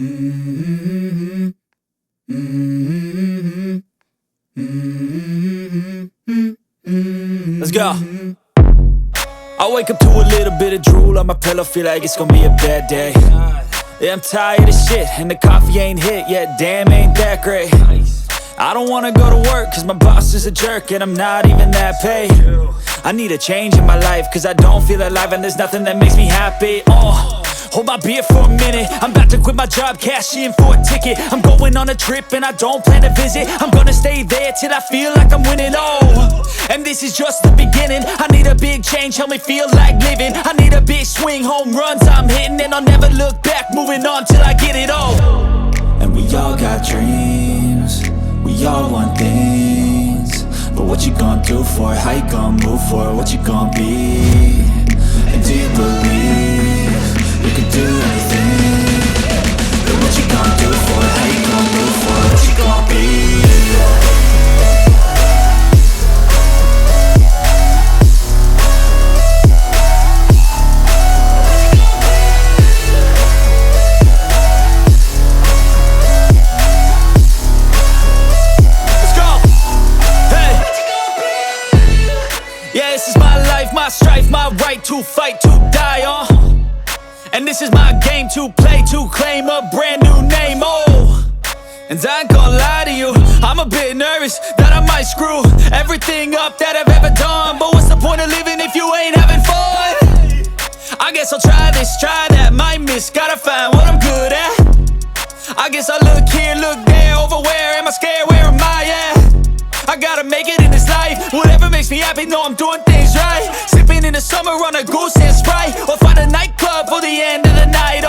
Mm-hmm. Mm-hmm. Mm-hmm. Let's go. I wake up to a little bit of drool on my pillow, feel like it's gonna be a bad day. Yeah, I'm tired of shit, and the coffee ain't hit yet, damn, ain't that great. I don't wanna go to work, cause my boss is a jerk, and I'm not even that paid. I need a change in my life, cause I don't feel alive, and there's nothing that makes me happy. Hold my beer for a minute, I'm about to quit my job, cash in for a ticket. I'm going on a trip and I don't plan to visit. I'm gonna stay there till I feel like I'm winning, and this is just the beginning. I need a big change, help me feel like living. I need a big swing, home runs I'm hitting, and I'll never look back, moving on till I get it all. And we all got dreams, we all want things, but what you gonna do for it? How you gonna move for it? What you gonna be? And do you believe you can do anything? But what you gonna do for it? How you gonna move for it? What you gonna be? Let's go! Hey! Yeah, this is my life, my strife, my right to fight, to die, and this is my game to play, to claim a brand new name, and I ain't gonna lie to you, I'm a bit nervous that I might screw everything up that I've ever done. But what's the point of living if you ain't having fun? I guess I'll try this, try that, might miss, gotta find what I'm good at. I guess I look here, look there, over where am I scared, where am I at? I gotta make it in this life, whatever makes me happy, know I'm doing things right. Sipping in the summer on a goose and Sprite, or find a nightclub for the end of the night,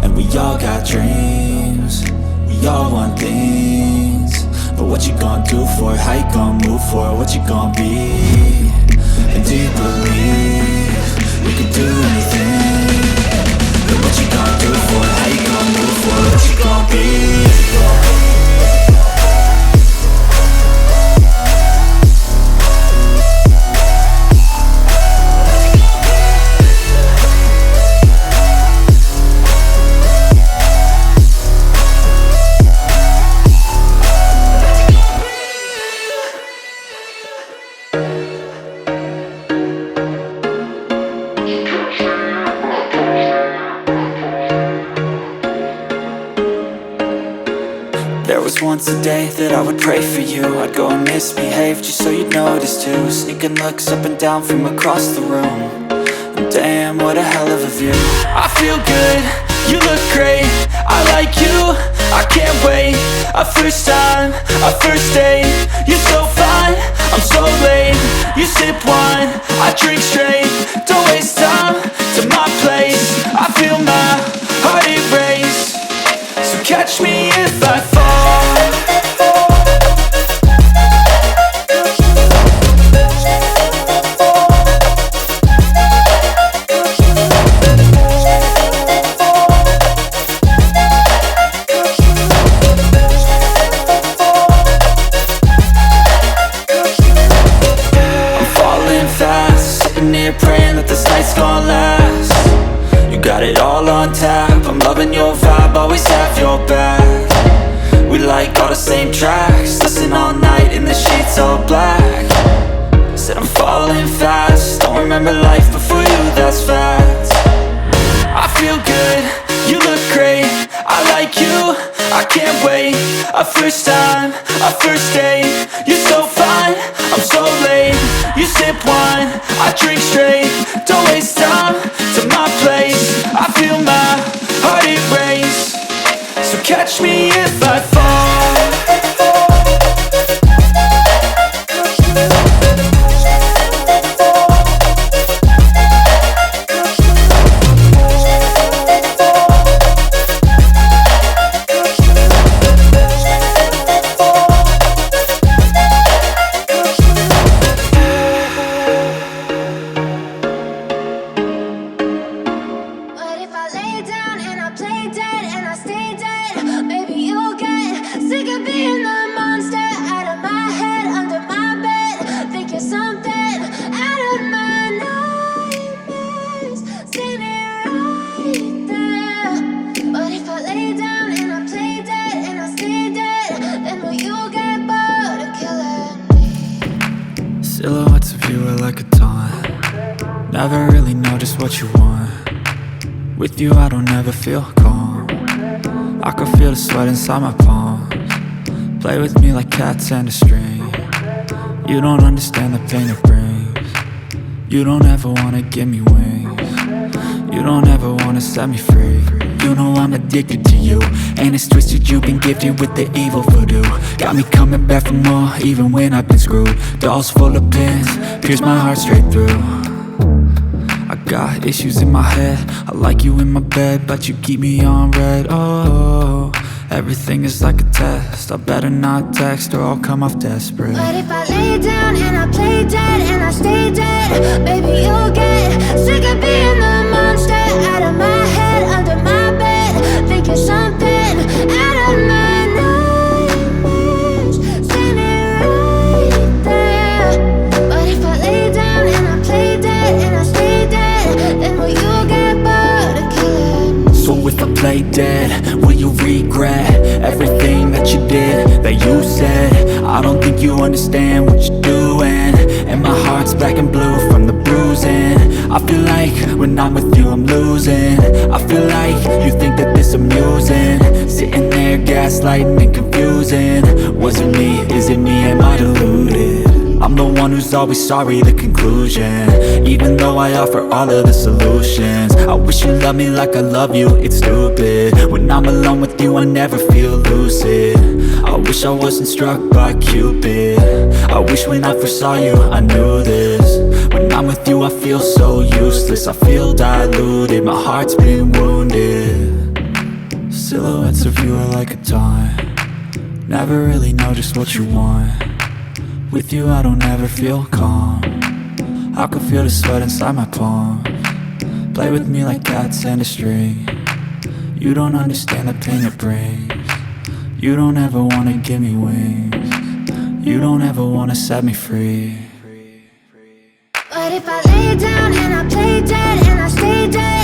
And we all got dreams, we all want things, but what you gonna do for it? How you gonna move for it? What you gonna be? And do you believe you can do anything? But what you gonna do for it? How you gonna move for it? What you gonna be? There was once a day that I would pray for you. I'd go and misbehave just so you'd notice too. Sneaking looks up and down from across the room, and damn, what a hell of a view. I feel good, you look great, I like you, I can't wait. A first time, a first date, you're so fine, I'm so late. You sip wine, I drink straight, don't waste time to my place. I feel my heart erase, so catch me if I fall. I'm falling fast, sitting here praying that this night's gonna last. You got it all on tap, I'm loving your vibe, always have your back. We like all the same tracks, listen all night in the sheets all black. Said I'm falling fast, don't remember life before you, that's fact. I feel good, you look great, I like you, I can't wait. A first time, a first date, you're so fine, I'm so late. You sip wine, I drink straight, don't waste time to my place. I feel my heart erase, so catch me if I fall. But if I lay down and I play dead and I stay dead, maybe you'll get Never really know just what you want. With you I don't ever feel calm. I can feel the sweat inside my palms. Play with me like cats and a string. You don't understand the pain it brings. You don't ever wanna give me wings. You don't ever wanna set me free. You know I'm addicted to you, and it's twisted, you've been gifted with the evil voodoo. Got me coming back for more, even when I've been screwed. Dolls full of pins, pierce my heart straight through. I got issues in my head, I like you in my bed, but you keep me on red. Oh, everything is like a test, I better not text or I'll come off desperate. But if I lay down and I play dead and I stay dead, baby you'll get sick of being the monster out of my head, under my bed, thinking something out of my nightmares, standing right there. But if I lay down and I play dead and I stay dead, then will you get bored of killing? So if I play dead, will you regret everything that you did, that you said? I don't think you understand what you're doing, and my heart's black and blue from the bruising. I feel like when I'm with you I'm losing. I feel like you think that this amusing, sitting there gaslighting and confusing. Was it me? Is it me? Am I deluded? I'm the one who's always sorry, the conclusion, even though I offer all of the solutions. I wish you loved me like I love you, it's stupid. When I'm alone with you I never feel lucid. I wish I wasn't struck by Cupid. I wish when I first saw you I knew this. When I'm with you I feel so useless, I feel diluted, my heart's been wounded. Silhouettes of you are like a taunt. Never really know just what you want. With you I don't ever feel calm. I can feel the sweat inside my palms. Play with me like cats and a string. You don't understand the pain it brings. You don't ever wanna give me wings. You don't ever wanna set me free. But if I lay down and I play dead and I stay dead,